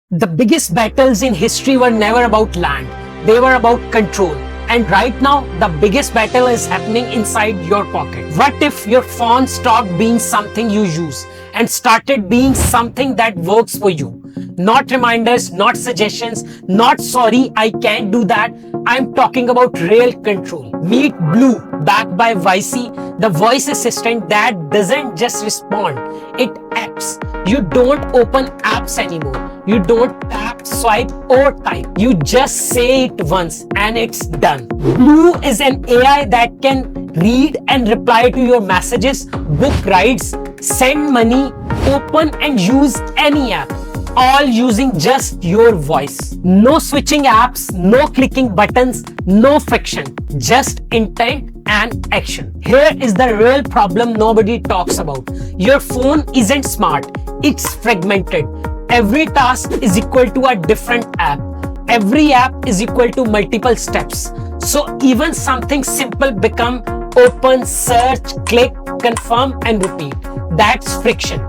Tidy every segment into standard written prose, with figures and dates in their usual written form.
The biggest battles in history were never about land, they were about control. And right now, the biggest battle is happening inside your pocket. What if your phone stopped being something you use and started being something that works for you? Not reminders, not suggestions, not sorry, I can't do that. I'm talking about real control. Meet Blue, backed by Vicey, the voice assistant that doesn't just respond, it acts. You don't open apps anymore. You don't tap, swipe, or type. You just say it once and it's done. Blue is an AI that can read and reply to your messages, book rides, send money, open and use any app, all using just your voice. No switching apps, no clicking buttons, no friction, just intent and action. Here is the real problem nobody talks about. Your phone isn't smart, it's fragmented. Every task is equal to a different app. Every app is equal to multiple steps. So even something simple become open, search, click, confirm and repeat. That's friction.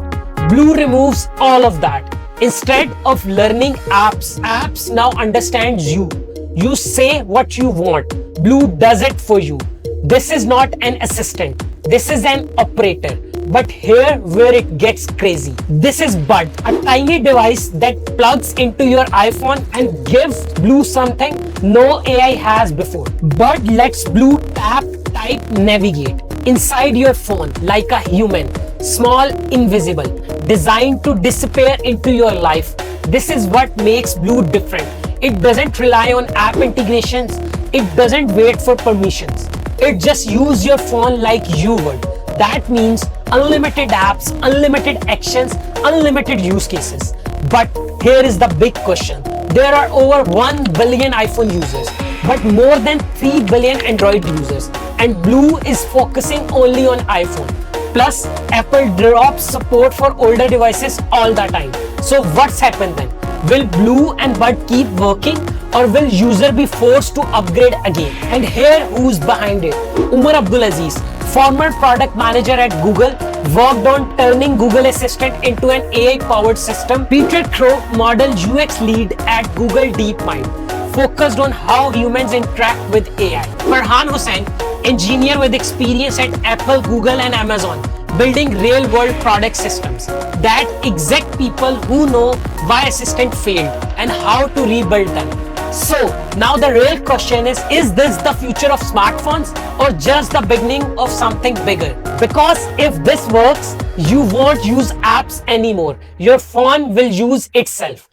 Blue removes all of that. Instead of learning apps now understands you. You say what you want. Blue does it for you. This is not an assistant. This is an operator. But here where it gets crazy. This is Bud, a tiny device that plugs into your iPhone and gives Blue something no AI has before. Bud lets Blue tap, type, navigate inside your phone like a human, small, invisible, designed to disappear into your life. This is what makes Blue different. It doesn't rely on app integrations. It doesn't wait for permissions. It just uses your phone like you would. That means unlimited apps, unlimited actions, unlimited use cases. But here is the big question. There are over 1 billion iPhone users, but more than 3 billion Android users. And Blue is focusing only on iPhone. Plus, Apple drops support for older devices all the time. So what's happened then? Will Blue and Bud keep working, or will user be forced to upgrade again? And here who's behind it. Umar Abdulaziz, former product manager at Google, worked on turning Google Assistant into an AI-powered system. Peter Crow, model UX lead at Google DeepMind, focused on how humans interact with AI. Farhan Hussain, engineer with experience at Apple, Google and Amazon, building real-world product systems. That exact people who know why Assistant failed and how to rebuild them. So now the real question is this the future of smartphones or just the beginning of something bigger? Because if this works, you won't use apps anymore. Your phone will use itself.